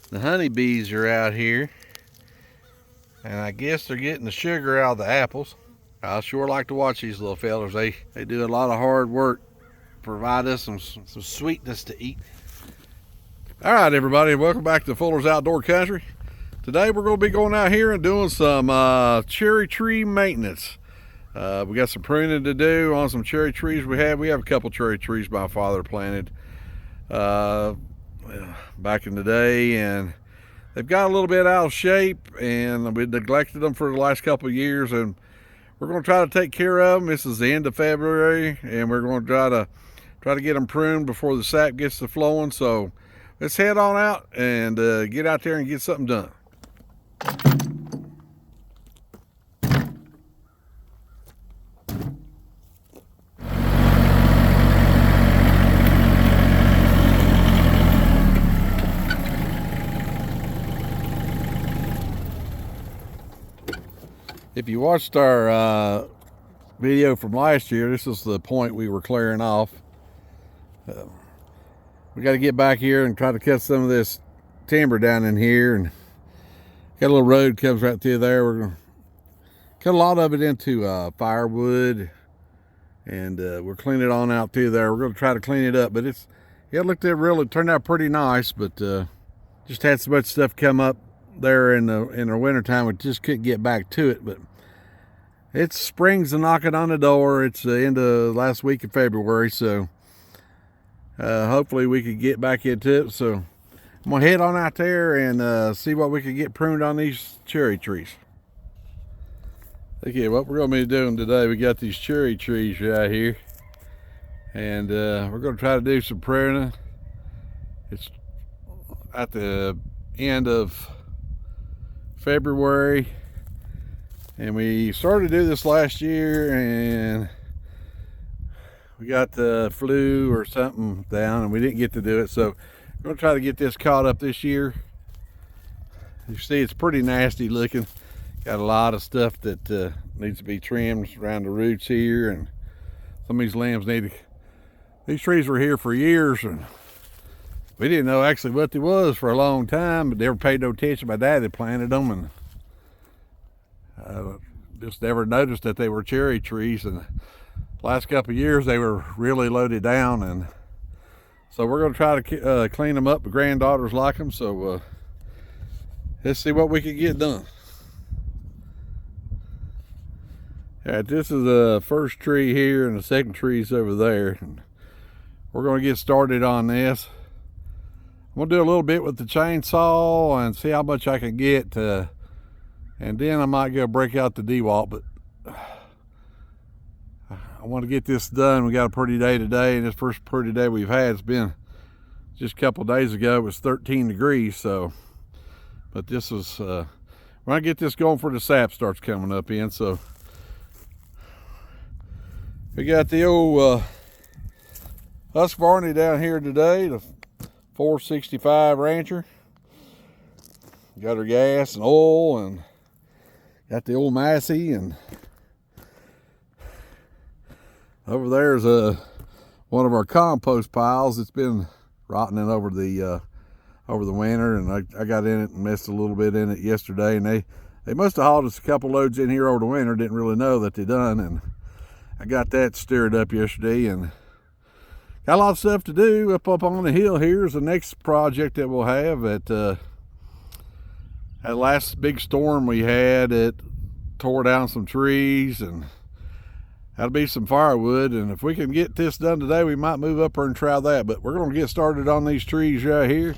The honeybees are out here, and I guess they're getting the sugar out of the apples. I sure like to watch these little fellers. They do a lot of hard work, provide us some sweetness to eat. All right, everybody, welcome back to Fuller's Outdoor Country. Today we're going to be going out here and doing some cherry tree maintenance. We got some pruning to do on some cherry trees we have. We have a couple cherry trees my father planted back in the day, and they've got a little bit out of shape, and we neglected them for the last couple of years, and we're going to try to take care of them. This is the end of February, and we're going to try to get them pruned before the sap gets to flowing. So let's head on out and get out there and get something done. If you watched our video from last year, this is the point we were clearing off. We got to get back here and try to cut some of this timber down in here, and got a little road comes right through there. We're going to cut a lot of it into firewood, and we'll clean it on out through there. We're going to try to clean it up, but it turned out pretty nice, but just had so much stuff come up there in the wintertime, we just couldn't get back to it. But it's spring's knocking on the door. It's the end of last week of February, so hopefully we could get back into it. So I'm gonna head on out there and see what we can get pruned on these cherry trees. Okay, what we're gonna be doing today, we got these cherry trees right here, and we're gonna try to do some pruning. It's at the end of February, and we started to do this last year, and we got the flu or something down and we didn't get to do it, so we're going to try to get this caught up this year. You see, it's pretty nasty looking. Got a lot of stuff that needs to be trimmed around the roots here, and some of these limbs these trees were here for years, and we didn't know actually what they was for a long time, but never paid no attention. My dad had planted them, and just never noticed that they were cherry trees. And the last couple of years they were really loaded down, and so we're going to try to clean them up. The granddaughters like them, so let's see what we can get done. All right, this is the first tree here, and the second tree's over there, and we're going to get started on this. I'm gonna do a little bit with the chainsaw and see how much I can get, and then I might go break out the dewalt, but I want to get this done. We got a pretty day today, and this first pretty day we've had. It's been just a couple of days ago, it was 13 degrees, so, but this was, we're gonna get this going before the sap starts coming up in. So we got the old Husqvarna down here today, the 465 Rancher. Got her gas and oil, and got the old Massey, and over there's one of our compost piles. It's been rotting over the winter, and I got in it and messed a little bit in it yesterday, and they must have hauled us a couple loads in here over the winter. Didn't really know that they done, and I got that stirred up yesterday, and got a lot of stuff to do up on the hill. Here's the next project that we'll have at that last big storm we had. It tore down some trees, and that'll be some firewood. And if we can get this done today, we might move up there and try that. But we're going to get started on these trees right here.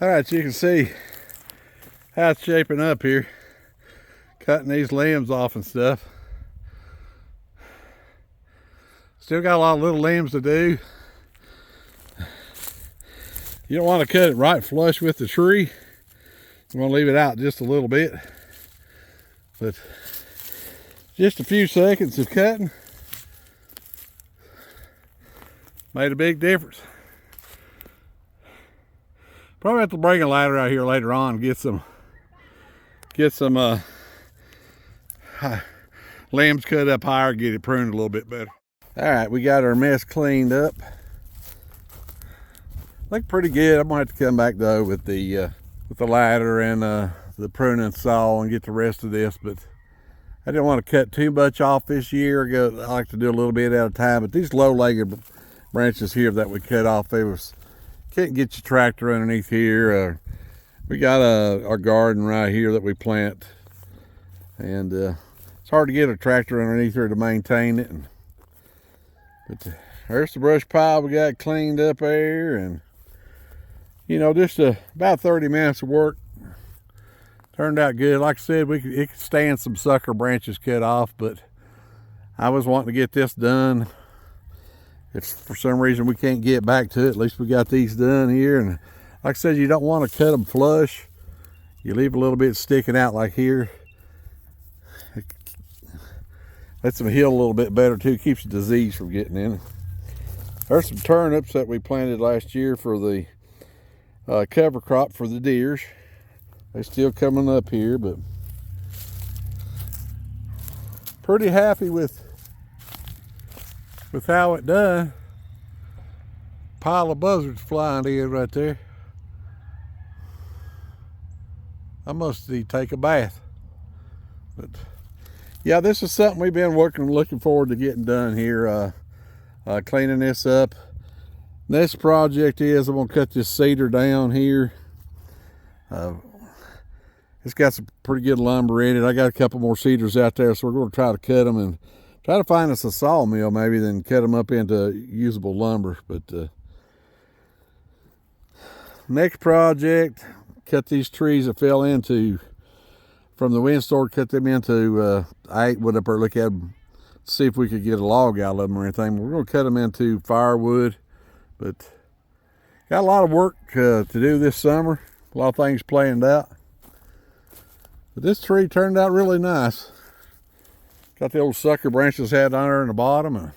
All right, you can see how it's shaping up here. Cutting these limbs off and stuff. Still got a lot of little limbs to do. You don't want to cut it right flush with the tree. You want to leave it out just a little bit. But just a few seconds of cutting made a big difference. Probably have to bring a ladder out here later on and get some limbs cut up higher, get it pruned a little bit better. All right, we got our mess cleaned up. Look pretty good. I'm gonna have to come back though with the ladder and the pruning saw and get the rest of this. But I didn't want to cut too much off this year. I like to do a little bit at a time. But these low-legged branches here that we cut off, can't get your tractor underneath here. We got our garden right here that we plant, and it's hard to get a tractor underneath here to maintain it. But there's the brush pile we got cleaned up there, and you know, just about 30 minutes of work turned out good. Like I said, it could stand some sucker branches cut off, but I was wanting to get this done. If for some reason we can't get back to it, at least we got these done here. And like I said, you don't want to cut them flush. You leave a little bit sticking out like here. It lets them heal a little bit better too. Keeps the disease from getting in. There's some turnips that we planted last year for the cover crop for the deers. They're still coming up here, but pretty happy with how it done. Pile of buzzards flying in right there. I must take a bath. But yeah, this is something we've been looking forward to getting done here, cleaning this up. Next project is I'm gonna cut this cedar down here. It's got some pretty good lumber in it. I got a couple more cedars out there, so we're gonna try to cut them and try to find us a sawmill maybe, then cut them up into usable lumber. But next project, cut these trees that fell into from the windstorm, cut them into, I went up there to look at them, see if we could get a log out of them or anything. We're gonna cut them into firewood, but got a lot of work to do this summer. A lot of things planned out. But this tree turned out really nice. Got the old sucker branches had under in the bottom, and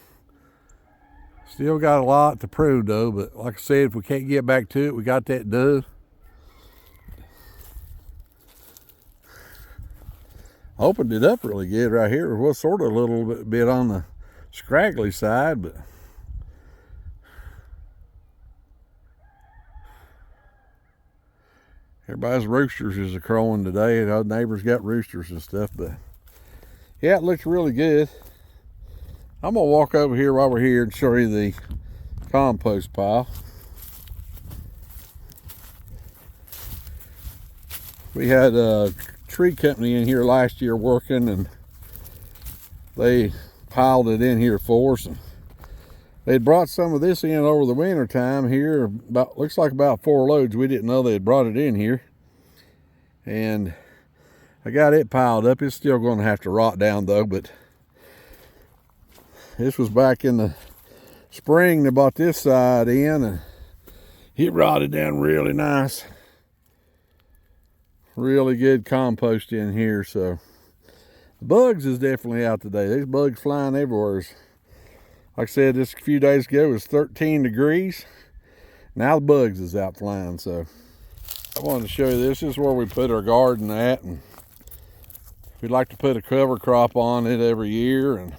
still got a lot to prune though. But like I said, if we can't get back to it, we got that done. Opened it up really good right here. It was sort of a little bit on the scraggly side, but everybody's roosters is crowing today. The neighbors got roosters and stuff, but yeah, it looks really good. I'm gonna walk over here while we're here and show you the compost pile. We had a tree company in here last year working, and they piled it in here for us. And they'd brought some of this in over the winter time here, looks like about 4 loads. We didn't know they had brought it in here, and I got it piled up. It's still going to have to rot down though, but this was back in the spring. They bought this side in, and it rotted down really nice. Really good compost in here. So the bugs is definitely out today. There's bugs flying everywhere. Like I said, just a few days ago it was 13 degrees. Now the bugs is out flying. So I wanted to show you this. This is where we put our garden at, and we'd like to put a cover crop on it every year. And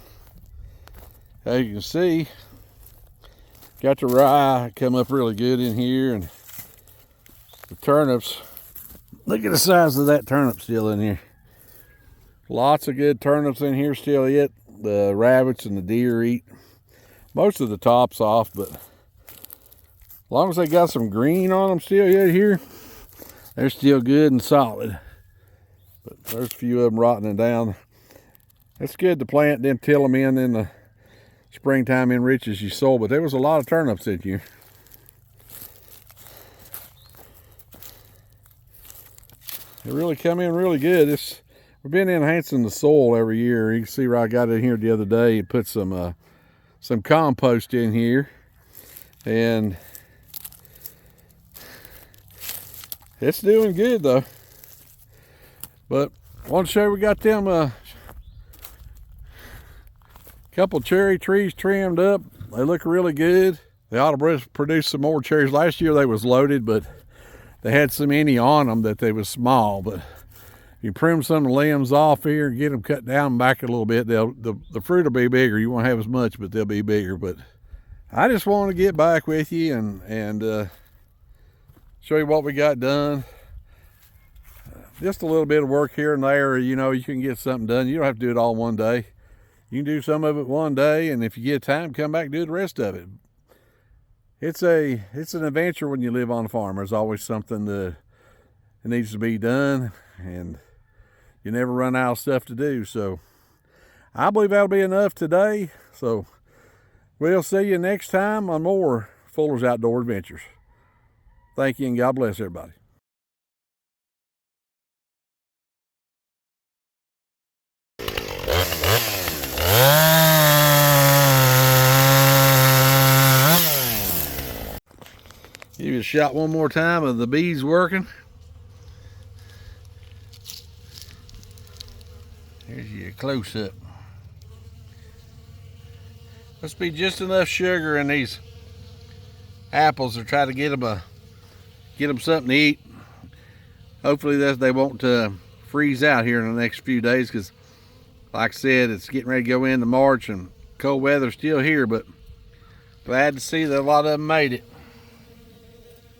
as you can see, got the rye come up really good in here, and the turnips. Look at the size of that turnip still in here. Lots of good turnips in here still yet. The rabbits and the deer eat most of the tops off, but as long as they got some green on them still yet here, they're still good and solid. But there's a few of them rotting down. It's good to plant, then till them in the springtime, enriches your soil. But there was a lot of turnips in here. It really come in really good. We've been enhancing the soil every year. You can see where I got it here the other day. Put some compost in here, and it's doing good though. But I want to show you, we got them couple cherry trees trimmed up. They look really good. They ought to produce some more cherries. Last year they was loaded, but they had so many on them that they was small. But you prune some of the limbs off here and get them cut down back a little bit, the fruit will be bigger. You won't have as much, but they'll be bigger. But I just want to get back with you and show you what we got done. Just a little bit of work here and there. You know, you can get something done. You don't have to do it all one day. You can do some of it one day, and if you get time, come back and do the rest of it. It's an adventure when you live on a farm. There's always something that needs to be done, and you never run out of stuff to do. So I believe that'll be enough today. So we'll see you next time on more Fuller's Outdoor Adventures. Thank you, and God bless everybody. Give you a shot one more time of the bees working. Here's your close-up. Must be just enough sugar in these apples to try to get them something to eat. Hopefully they won't freeze out here in the next few days, because Like I said, it's getting ready to go into March and cold weather's still here, but glad to see that a lot of them made it.